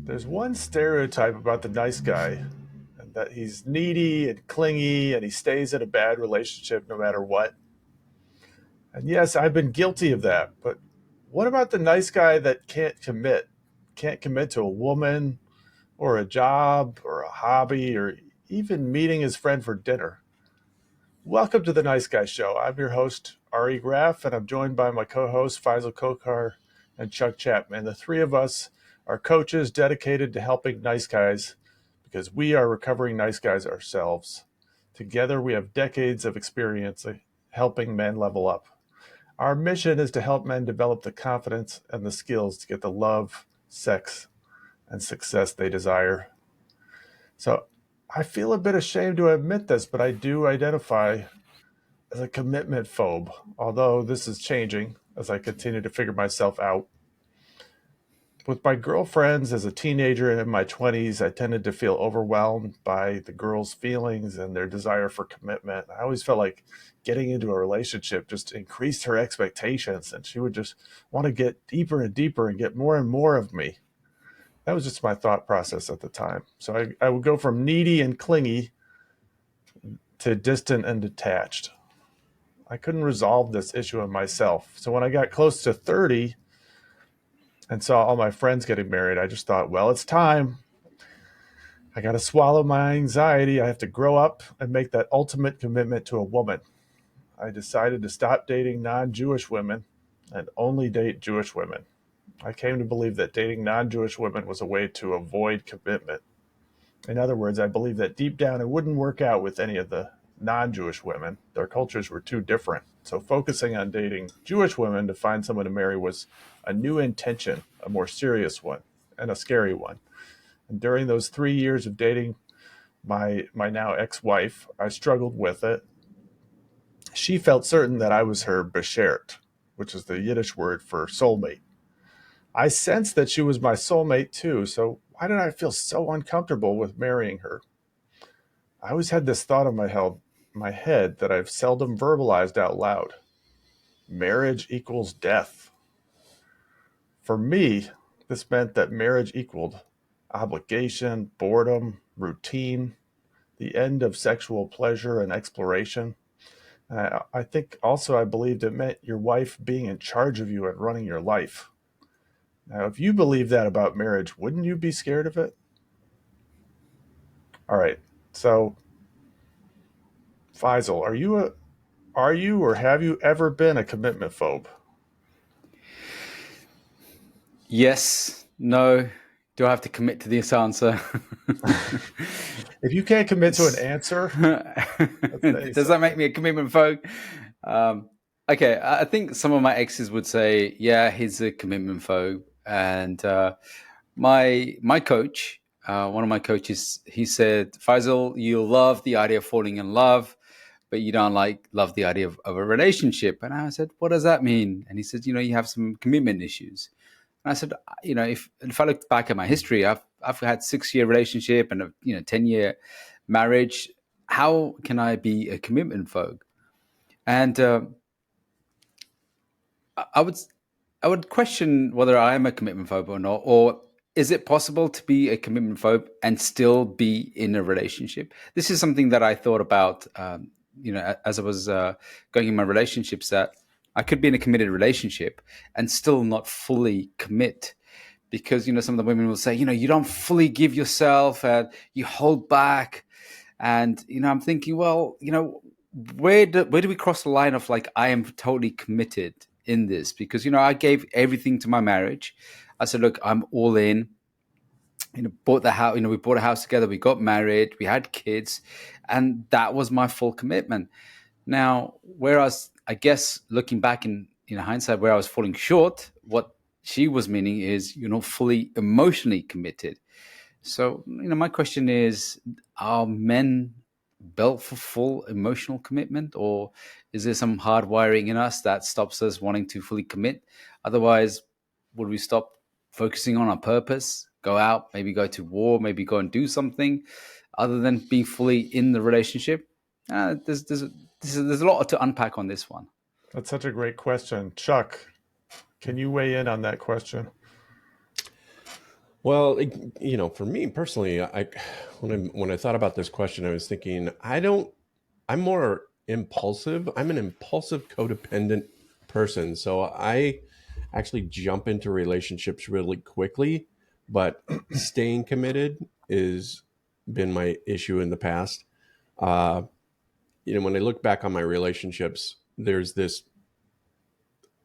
There's one stereotype about the nice guy, and that he's needy and clingy and he stays in a bad relationship no matter what. And yes, I've been guilty of that. But what about the nice guy that can't commit? Can't commit to a woman or a job or a hobby or even meeting his friend for dinner? Welcome to the Nice Guy Show. I'm your host, Ari Graff, and I'm joined by my co-hosts, Faisal Kokar and Chuck Chapman. The three of us are coaches dedicated to helping nice guys because we are recovering nice guys ourselves. Together, we have decades of experience helping men level up. Our mission is to help men develop the confidence and the skills to get the love, sex, and success they desire. So I feel a bit ashamed to admit this, but I do identify as a commitment phobe, although this is changing as I continue to figure myself out. With my girlfriends as a teenager and in my 20s, I tended to feel overwhelmed by the girls' feelings and their desire for commitment. I always felt like getting into a relationship just increased her expectations, and she would just want to get deeper and deeper and get more and more of me. That was just my thought process at the time. So I would go from needy and clingy to distant and detached. I couldn't resolve this issue in myself. So when I got close to 30 and saw all my friends getting married, I just thought, well, it's time. I got to swallow my anxiety. I have to grow up and make that ultimate commitment to a woman. I decided to stop dating non-Jewish women and only date Jewish women. I came to believe that dating non-Jewish women was a way to avoid commitment. In other words, I believe that deep down it wouldn't work out with any of the non-Jewish women. Their cultures were too different. So focusing on dating Jewish women to find someone to marry was a new intention, a more serious one, and a scary one. And during those 3 years of dating my now ex-wife, I struggled with it. She felt certain that I was her beshert, which is the Yiddish word for soulmate. I sensed that she was my soulmate too, so why did I feel so uncomfortable with marrying her? I always had this thought in my head that I've seldom verbalized out loud. Marriage equals death. For me, this meant that marriage equaled obligation, boredom, routine, the end of sexual pleasure and exploration. And I think also I believed it meant your wife being in charge of you and running your life. Now, if you believe that about marriage, wouldn't you be scared of it? All right. So, Faisal, are you or have you ever been a commitment phobe? Yes, no. Do I have to commit to this answer? If you can't commit to an answer, let's say Does that make something. me a commitment phobe? Um, okay, I think some of my exes would say, yeah, he's a commitment phobe. And my coach, one of my coaches, he said, Faisal, you love the idea of falling in love, but you don't love the idea of a relationship. And I said, what does that mean? And he said, you have some commitment issues. And I said, if I look back at my history, I've had 6 year relationship and a 10 year marriage. How can I be a commitment phobe? And I would I would question whether I am a commitment phobe or not, or is it possible to be a commitment phobe and still be in a relationship? This is something that I thought about, as I was going in my relationships, that I could be in a committed relationship and still not fully commit. Because some of the women will say, you don't fully give yourself, and you hold back, and I'm thinking, well, where do we cross the line of like I am totally committed in this? Because I gave everything to my marriage. I said, look, I'm all in. Bought the house. We bought a house together. We got married. We had kids, and that was my full commitment. Now, whereas I guess looking back in hindsight, where I was falling short, what she was meaning is you're not fully emotionally committed. So, my question is, are men built for full emotional commitment, or is there some hardwiring in us that stops us wanting to fully commit? Otherwise, would we stop focusing on our purpose, go out, maybe go to war, maybe go and do something other than being fully in the relationship? There's a lot to unpack on this one. That's such a great question. Chuck, can you weigh in on that question? Well, for me personally, when I thought about this question, I was thinking, I'm more impulsive. I'm an impulsive codependent person. So I actually jump into relationships really quickly, but staying committed is been my issue in the past. Uh, when I look back on my relationships, there's this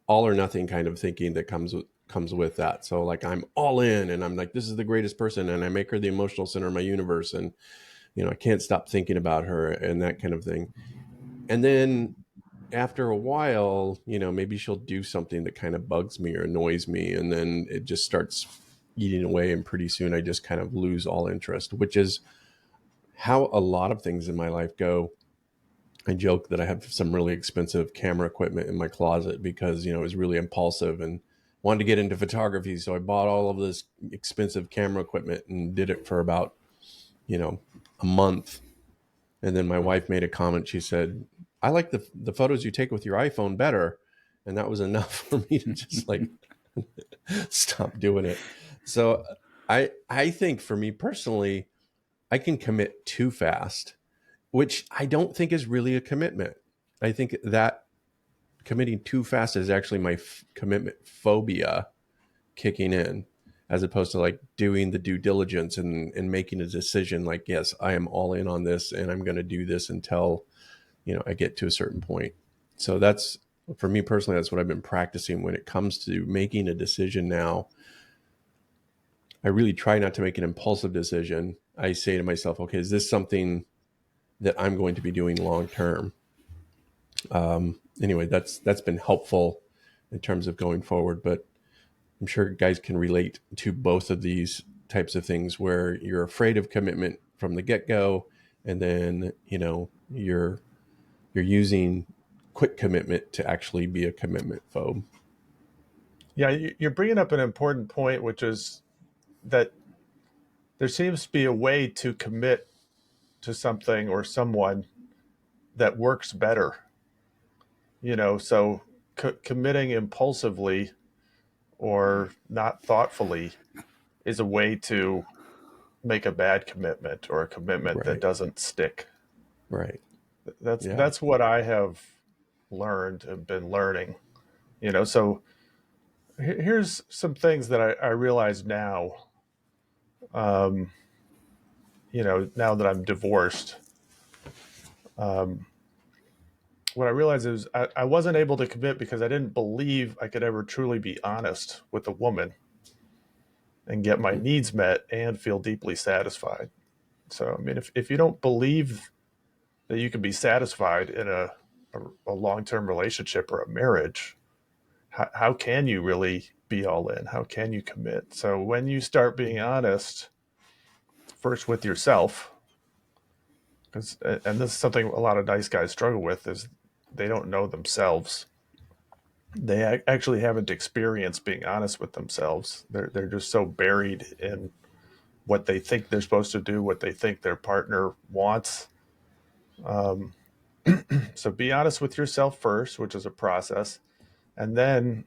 all or nothing kind of thinking that comes with that. So like I'm all in and I'm like, this is the greatest person, and I make her the emotional center of my universe, and I can't stop thinking about her and that kind of thing. And then after a while, maybe she'll do something that kind of bugs me or annoys me, and then it just starts eating away, and pretty soon I just kind of lose all interest, which is how a lot of things in my life go. I joke that I have some really expensive camera equipment in my closet because, it was really impulsive and wanted to get into photography. So I bought all of this expensive camera equipment and did it for about, you know, a month. And then my wife made a comment. She said, I like the photos you take with your iPhone better. And that was enough for me to just like stop doing it. So I think for me personally, I can commit too fast, which I don't think is really a commitment. I think that committing too fast is actually my commitment phobia kicking in, as opposed to like doing the due diligence and making a decision like, yes, I am all in on this and I'm going to do this until, I get to a certain point. So that's, for me personally, that's what I've been practicing when it comes to making a decision now. I really try not to make an impulsive decision. I say to myself, okay, is this something that I'm going to be doing long term? Anyway, that's been helpful in terms of going forward. But I'm sure guys can relate to both of these types of things where you're afraid of commitment from the get go, and then you're using quick commitment to actually be a commitment phobe. Yeah, you're bringing up an important point, which is that there seems to be a way to commit to something or someone that works better. So committing impulsively or not thoughtfully is a way to make a bad commitment or a commitment that Right. doesn't stick. Right. That's Yeah. that's what I have learned and been learning. So here's some things that I realize now. Um, now that I'm divorced, um, what I realized is I wasn't able to commit because I didn't believe I could ever truly be honest with a woman and get my needs met and feel deeply satisfied. So, I mean, if you don't believe that you can be satisfied in a long term relationship or a marriage, how can you really be all in? How can you commit? So, when you start being honest, first with yourself, because, and this is something a lot of nice guys struggle with, is they don't know themselves. They actually haven't experienced being honest with themselves. They're just so buried in what they think they're supposed to do, what they think their partner wants. Um, so be honest with yourself first, which is a process, and then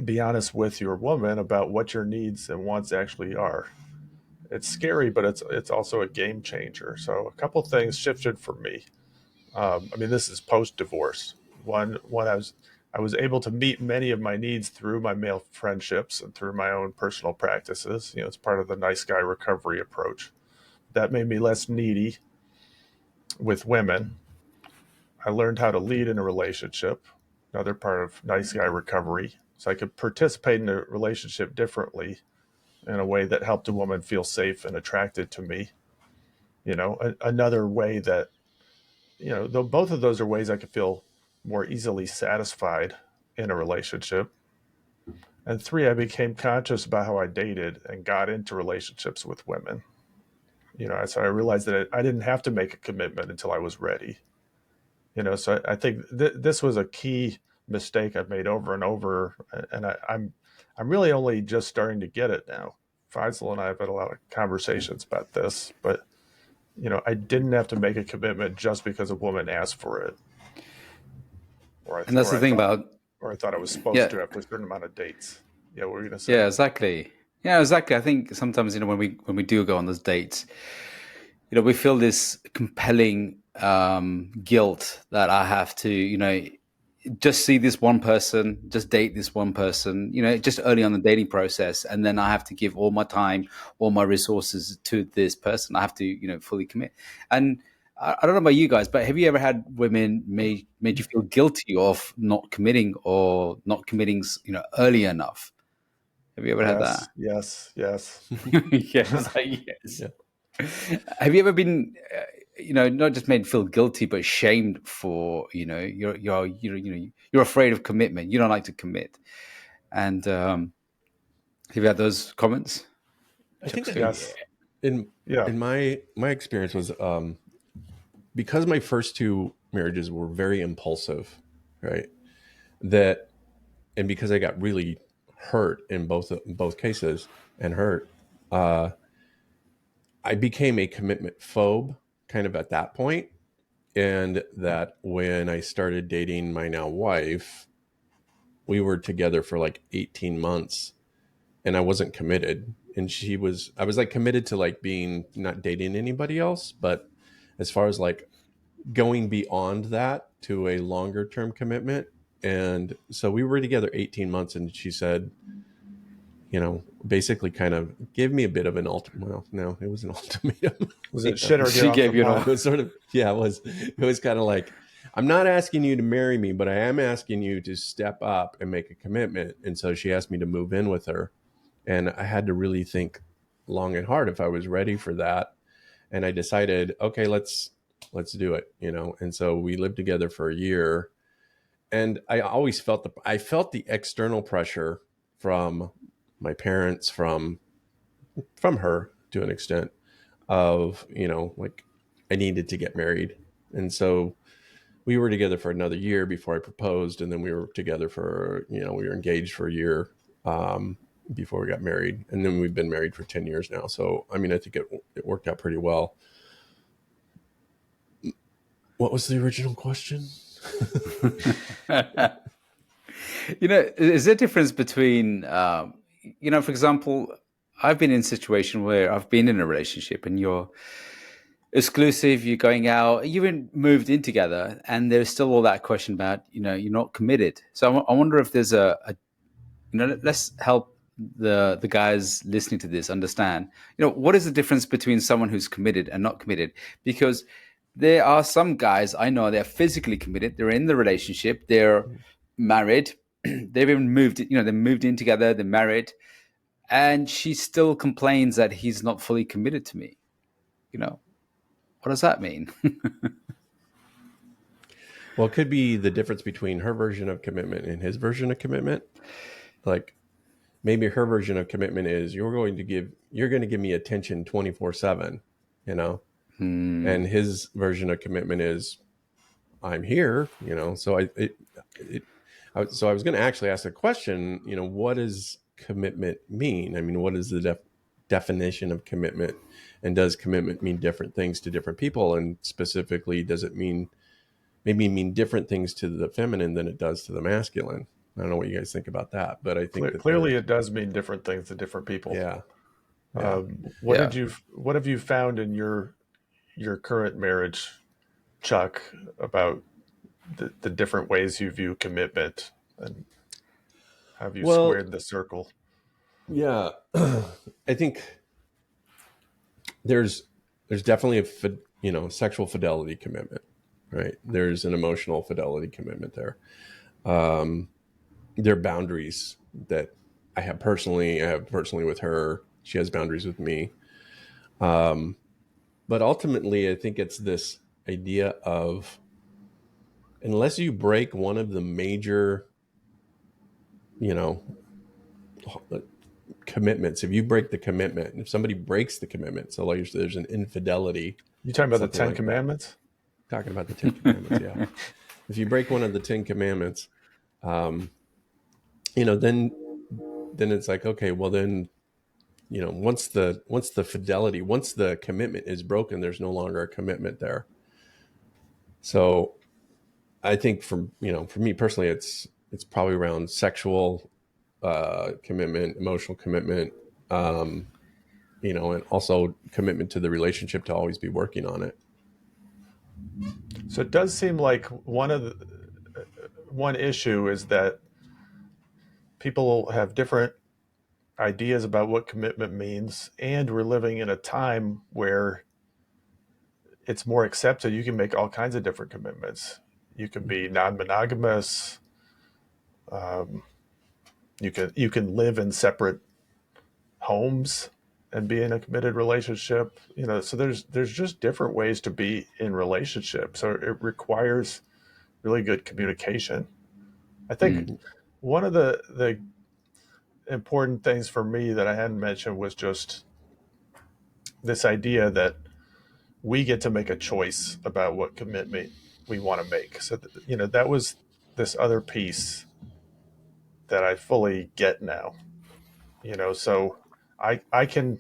be honest with your woman about what your needs and wants actually are. It's scary, but it's also a game changer. So a couple things shifted for me. I mean, this is post divorce. One I was able to meet many of my needs through my male friendships and through my own personal practices. It's part of the nice guy recovery approach. That made me less needy with women. I learned how to lead in a relationship, another part of nice guy recovery. So I could participate in a relationship differently in a way that helped a woman feel safe and attracted to me. Another way that, though both of those are ways I could feel more easily satisfied in a relationship. And three, I became conscious about how I dated and got into relationships with women. So I realized that I didn't have to make a commitment until I was ready. So I think this was a key mistake I've made over and over, and I'm really only just starting to get it now. Faisal and I have had a lot of conversations about this, but I didn't have to make a commitment just because a woman asked for it, or I And that's or the I thing thought about, or I thought I was supposed yeah, to after a certain amount of dates. Yeah, what were you gonna say? yeah, exactly. Yeah, exactly. I think sometimes, when we do go on those dates, we feel this compelling guilt that I have to, just see this one person, just date this one person, just early on the dating process, and then I have to give all my time, all my resources to this person. I have to, fully commit. And I don't know about you guys, but have you ever had women made you feel guilty of not committing or not committing, early enough? Have you ever had that? Yes, yes, yes. Yes, yes. Yeah. Have you ever been, not just made feel guilty, but shamed for, you're afraid of commitment. You don't like to commit, and have you had those comments, I think Chuckster? Yes. in Yeah. my experience was because my first two marriages were very impulsive, right? That and because I got really hurt in both cases and hurt, uh, I became a commitment phobe kind of at that point, and that when I started dating my now wife, we were together for like 18 months, and I wasn't committed, and I was like committed to like being not dating anybody else, but as far as like going beyond that to a longer term commitment. And so we were together 18 months, and she said, basically kind of gave me a bit of an ultimatum. Well, no, it was an ultimatum. Was You it know, shit or get She off the gave you an it pot? offer. was sort of, yeah, it was kind of like, I'm not asking you to marry me, but I am asking you to step up and make a commitment. And so she asked me to move in with her. And I had to really think long and hard if I was ready for that. And I decided, okay, let's do it, And so we lived together for a year, and I always felt the external pressure from my parents, from her to an extent, of like I needed to get married. And so we were together for another year before I proposed, and then we were together for we were engaged for a year, before we got married, and then we've been married for 10 years now. So I mean, I think it worked out pretty well. What was the original question? Is there a difference between, for example, I've been in a situation where I've been in a relationship and you're exclusive, you're going out, you even moved in together, and there's still all that question about, you're not committed. So I wonder if there's let's help the guys listening to this understand, what is the difference between someone who's committed and not committed? Because there are some guys I know, they're physically committed, they're in the relationship, they're married, they've even moved, they moved in together, they're married, and she still complains that he's not fully committed to me. What does that mean? Well, it could be the difference between her version of commitment and his version of commitment. Like maybe her version of commitment is you're going to give me attention 24/7, you know. Hmm. And his version of commitment is I'm here, So so I was going to actually ask a question, what does commitment mean? I mean, what is the definition of commitment? And does commitment mean different things to different people? And specifically, does it mean different things to the feminine than it does to the masculine? I don't know what you guys think about that, but I think that Clearly, it does mean different things to different people. yeah, yeah. What Yeah. did you? What have you found in your current marriage, Chuck, about the different ways you view commitment, and have you Well, squared the circle? yeah, I think there's definitely sexual fidelity commitment, right? There's an emotional fidelity commitment there. There are boundaries that I have personally with her. She has boundaries with me. But ultimately, I think it's this idea of unless you break one of the major, you know, commitments, if you break the commitment, if somebody breaks the commitment, so like there's an infidelity, You talking about the something Ten like that. Commandments? Talking about the Ten Commandments, yeah. If you break one of the Ten Commandments, um, then it's like, okay, well then, once the commitment is broken, there's no longer a commitment there. So I think for me personally, it's probably around sexual commitment, emotional commitment, And also commitment to the relationship to always be working on it. So it does seem like one issue is that people have different ideas about what commitment means, and we're living in a time where it's more accepted. You can make all kinds of different commitments. You can be non-monogamous. You can live in separate homes and be in a committed relationship. So there's just different ways to be in relationship. So it requires really good communication. I think Mm. one of the important things for me that I hadn't mentioned was just this idea that we get to make a choice about what commitment we want to make. So that was this other piece that I fully get now. So I can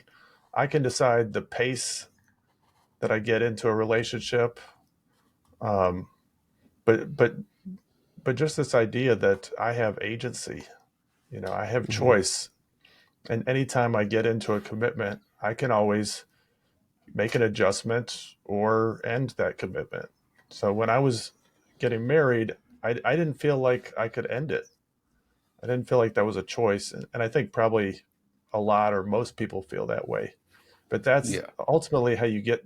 decide the pace that I get into a relationship, um, but just this idea that I have agency. I have Mm-hmm. choice, and anytime I get into a commitment, I can always make an adjustment or end that commitment. So when I was getting married, I didn't feel like I could end it. I didn't feel like that was a choice. And I think probably a lot or most people feel that way. But that's Yeah. ultimately how you get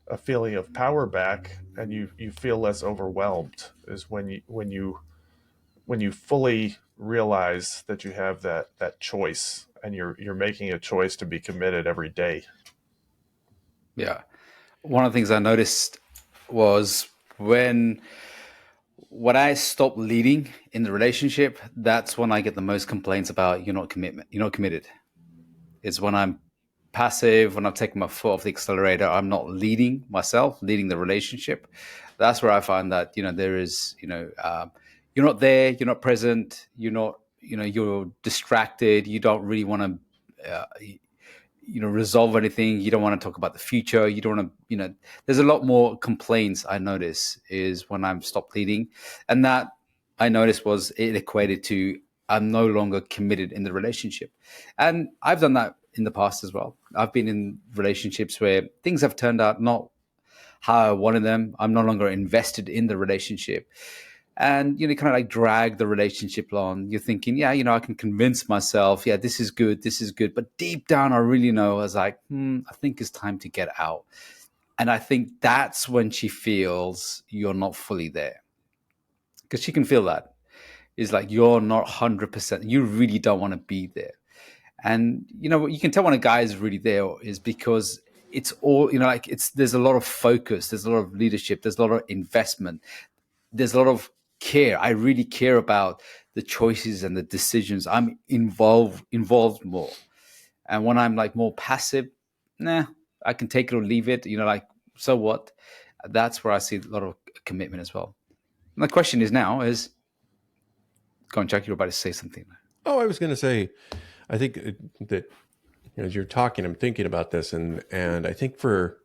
a feeling of power back, and you feel less overwhelmed, is when you fully realize that you have that choice, and you're making a choice to be committed every day. Yeah. One of the things I noticed was when I stop leading in the relationship, that's when I get the most complaints about you're not committed. It's when I'm passive, when I'm taking my foot off the accelerator, I'm not leading myself, leading the relationship. That's where I find that there is you're not there, you're not present, you're distracted, you don't really want to resolve anything, you don't want to talk about the future, you don't want to there's a lot more complaints I notice is when I'm stopped leading. And that I noticed was it equated to I'm no longer committed in the relationship. And I've done that in the past as well. I've been in relationships where things have turned out not how I wanted them. I'm no longer invested in the relationship. And kind of like drag the relationship on. You're thinking, yeah, I can convince myself, yeah, this is good, this is good. But deep down, I really know I was like, I think it's time to get out. And I think that's when she feels you're not fully there, because she can feel that. It's like you're not 100%. You really don't want to be there. And you can tell when a guy is really there is because it's all like there's a lot of focus, there's a lot of leadership, there's a lot of investment, there's a lot of care. I really care about the choices and the decisions. I'm involved more. And when I'm like more passive, nah, I can take it or leave it. Like, so what? That's where I see a lot of commitment as well. My question is now is, go on, Jack. You're about to say something. Oh, I was going to say, I think that as you're talking, I'm thinking about this, and I think for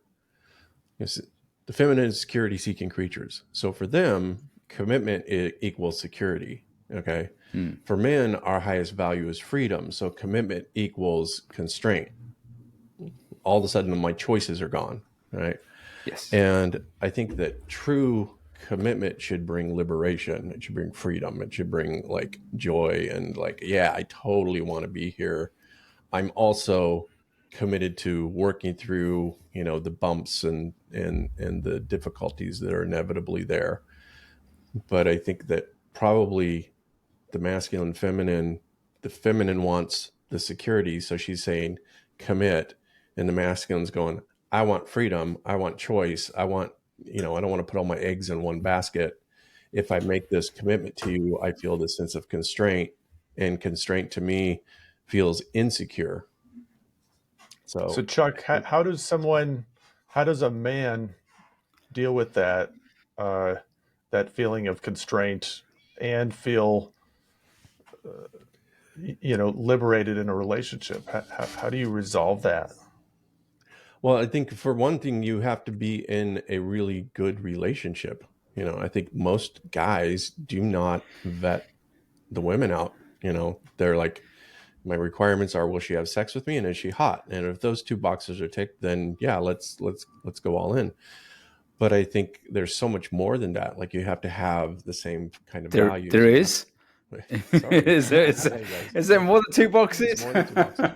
the feminine is security-seeking creatures, so for them, commitment equals security. Okay, Hmm. for men, our highest value is freedom, so commitment equals constraint. All of a sudden, my choices are gone, right? Yes. And I think that true commitment should bring liberation. It should bring freedom. It should bring like joy and like, yeah, I totally want to be here. I'm also committed to working through, the bumps and the difficulties that are inevitably there. But I think that probably the masculine, feminine, the feminine wants the security, so she's saying commit, and the masculine's going, I want freedom, I want choice, I don't want to put all my eggs in one basket. If I make this commitment to you, I feel this sense of constraint, and constraint to me feels insecure. So So Chuck, how does a man deal with uh, that feeling of constraint and feel liberated in a relationship? How do you resolve that? well, I think for one thing, you have to be in a really good relationship. I think most guys do not vet the women out. They're like, My requirements are, will she have sex with me, and is she hot? And if those two boxes are ticked, then yeah, let's go all in. But I think there's so much more than that. Like, you have to have the same kind of There values. You have, is. sorry, Is hey guys, there more than two it's boxes? more than two boxes.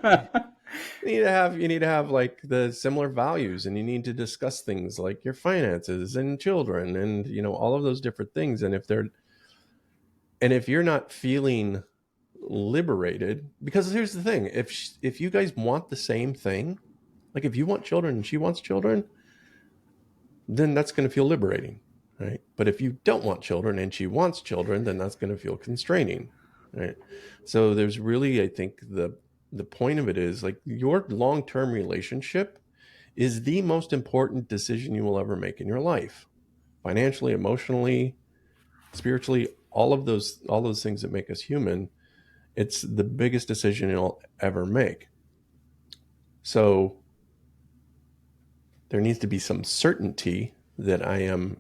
You need to have like the similar values, and you need to discuss things like your finances and children, and all of those different things. And if you're not feeling liberated, because here's the thing, if you guys want the same thing, like if you want children and she wants children, then that's going to feel liberating, right? But if you don't want children and she wants children, then that's going to feel constraining, right? So there's really, I think, the point of it is like, your long-term relationship is the most important decision you will ever make in your life, financially, emotionally, spiritually, all those things that make us human. It's the biggest decision you'll ever make. So there needs to be some certainty that I am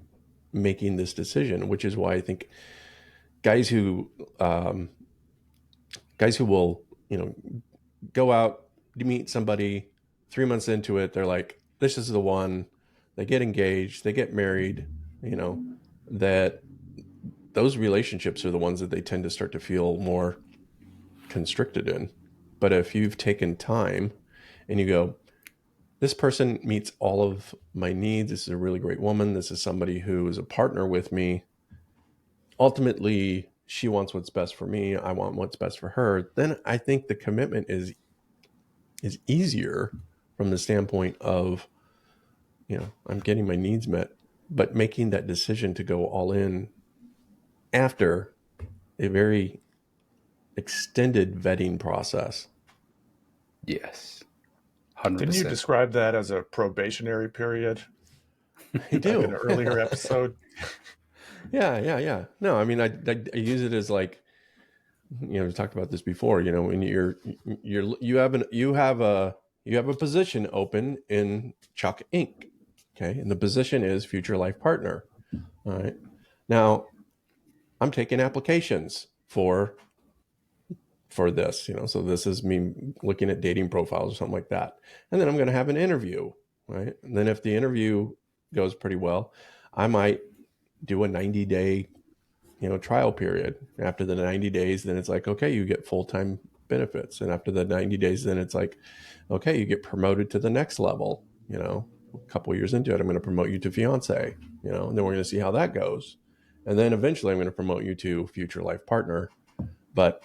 making this decision, which is why I think guys who um, guys who will go out to meet somebody, 3 months into it, they're like, this is the one. They get engaged, they get married. That those relationships are the ones that they tend to start to feel more constricted in. But if you've taken time and you go, this person meets all of my needs, this is a really great woman, this is somebody who is a partner with me, ultimately she wants what's best for me, I want what's best for her, then I think the commitment is easier from the standpoint of, I'm getting my needs met, but making that decision to go all in after a very extended vetting process. Yes, Didn't you 100%. describe that as a probationary period, I like in do. an earlier episode? Yeah. No, I mean, I use it as like, we talked about this before. When you have a position open in Chuck Inc. Okay, and the position is future life partner. All right. Now I'm taking applications for this. So this is me looking at dating profiles or something like that, and then I'm going to have an interview. Right, and then if the interview goes pretty well, I might do a 90-day trial period. After the 90 days, then it's like, okay, you get full-time benefits. And after the 90 days, then it's like, okay, you get promoted to the next level. A couple years into it, I'm going to promote you to fiance, and then we're going to see how that goes. And then eventually I'm going to promote you to future life partner. But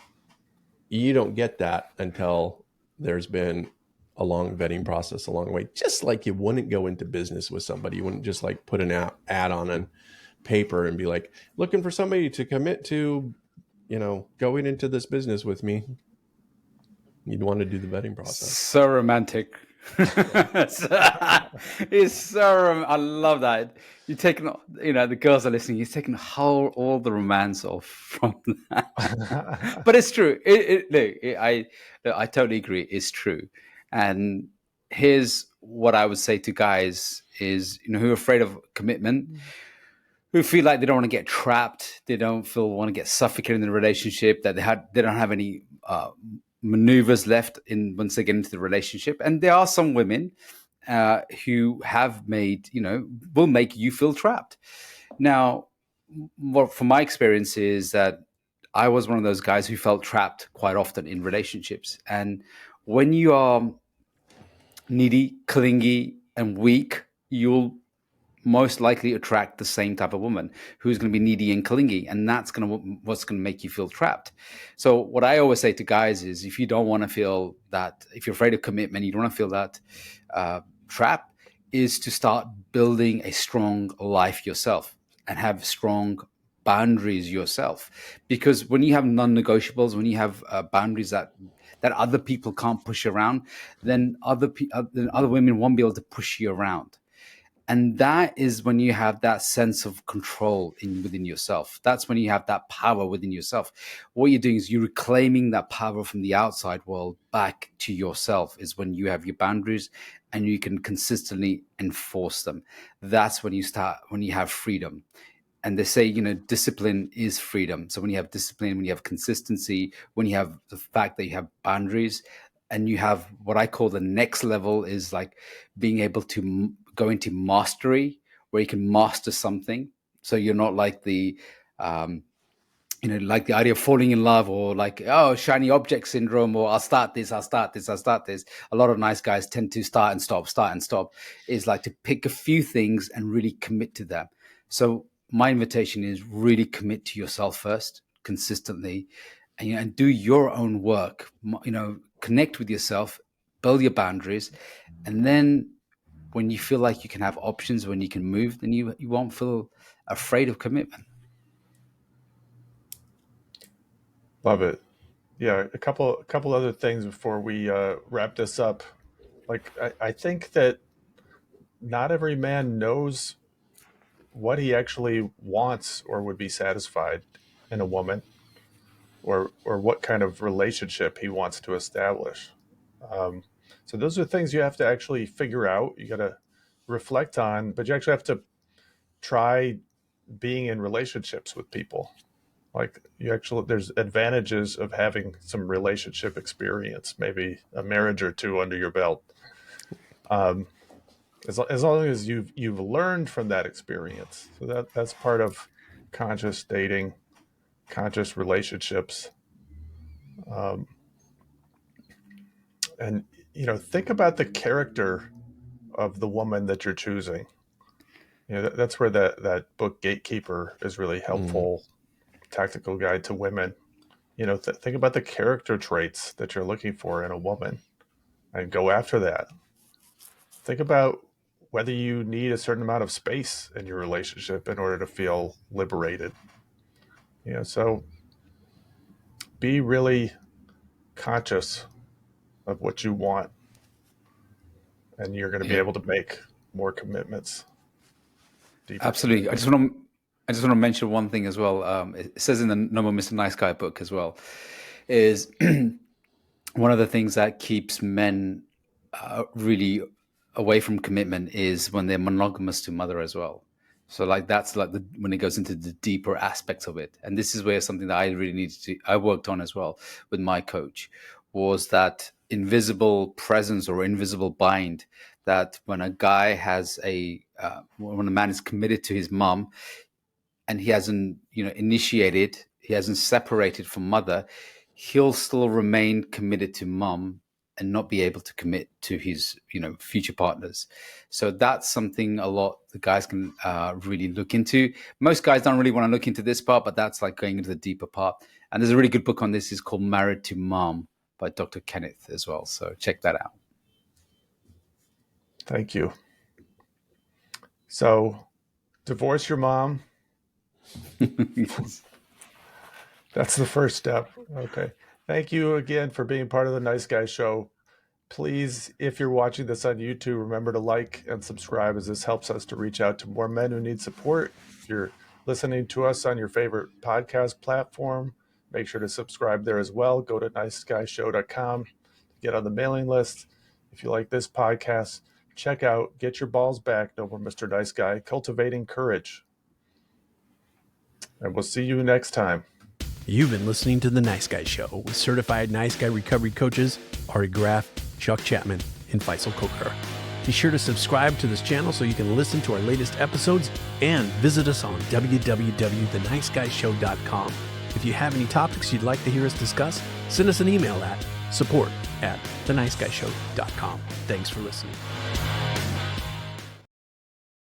you don't get that until there's been a long vetting process along the way. Just like you wouldn't go into business with somebody. You wouldn't just like put an ad on a paper and be like, looking for somebody to commit to, going into this business with me. You'd want to do the vetting process. So romantic. It's I love that. You're taking, the girls are listening. You're taking all the romance off from that. But it's true. I totally agree. It's true. And here's what I would say to guys is, who are afraid of commitment, who feel like they don't want to get trapped, they don't want to get suffocated in the relationship, that they don't have any maneuvers left in once they get into the relationship. And there are some women who have will make you feel trapped. Now, what from my experience is that I was one of those guys who felt trapped quite often in relationships. And when you are needy, clingy, and weak, you'll most likely attract the same type of woman who's going to be needy and clingy, and that's what's going to make you feel trapped. So what I always say to guys is, if you don't want to feel that, if you're afraid of commitment, you don't want to feel that trap, is to start building a strong life yourself and have strong boundaries yourself. Because when you have non-negotiables, when you have boundaries that other people can't push around, then other women won't be able to push you around. And that is when you have that sense of control within yourself. That's when you have that power within yourself. What you're doing is you're reclaiming that power from the outside world back to yourself, is when you have your boundaries and you can consistently enforce them. That's when you have freedom. And they say, discipline is freedom. So when you have discipline, when you have consistency, when you have the fact that you have boundaries, and you have what I call the next level is like being able to go into mastery, where you can master something. So you're not like like the idea of falling in love, or like, oh, shiny object syndrome, or I'll start this. A lot of nice guys tend to start and stop, is like to pick a few things and really commit to them. So my invitation is really commit to yourself first, consistently, and do your own work, connect with yourself, build your boundaries. And then when you feel like you can have options, when you can move, then you won't feel afraid of commitment. Love it. Yeah, a couple other things before we wrap this up. Like I think that not every man knows what he actually wants or would be satisfied in a woman, or what kind of relationship he wants to establish. Um, so those are things you have to actually figure out. You got to reflect on, but you actually have to try being in relationships with people. Like there's advantages of having some relationship experience, maybe a marriage or two under your belt. Um, as long as you've learned from that experience, so that's part of conscious dating, conscious relationships. Um, and think about the character of the woman that you're choosing. That's where that book Gatekeeper is really Mm. helpful. Tactical Guide to Women. Think about the character traits that you're looking for in a woman and go after that. Think about whether you need a certain amount of space in your relationship in order to feel liberated. So be really conscious of what you want, and you're going to be Yeah. able to make more commitments, deeper Absolutely. commitments. I just want to mention one thing as well. It says in the No More Mr. Nice Guy book as well, is one of the things that keeps men really away from commitment is when they're monogamous to mother as well. So like that's like when it goes into the deeper aspects of it. And this is where something that I really I worked on as well with my coach, was that invisible presence or invisible bind, that when a guy has when a man is committed to his mom, and he hasn't initiated, he hasn't separated from mother, he'll still remain committed to mom and not be able to commit to his future partners. So that's something a lot the guys can really look into. Most guys don't really want to look into this part, but that's like going into the deeper part. And there's a really good book on this. It's called Married to Mom by Dr. Kenneth as well, so check that out. Thank you. So divorce your mom. Yes. That's the first step. Okay. Thank you again for being part of the Nice Guy Show. Please, if you're watching this on YouTube, remember to like and subscribe, as this helps us to reach out to more men who need support. If you're listening to us on your favorite podcast platform, make sure to subscribe there as well. Go to niceguyshow.com to get on the mailing list. If you like this podcast, check out Get Your Balls Back, No More Mr. Nice Guy, Cultivating Courage. And we'll see you next time. You've been listening to The Nice Guy Show with certified Nice Guy recovery coaches Ari Graff, Chuck Chapman, and Faisal Kokar. Be sure to subscribe to this channel so you can listen to our latest episodes, and visit us on www.theniceguyShow.com. If you have any topics you'd like to hear us discuss, send us an email at support@theniceguyShow.com. Thanks for listening.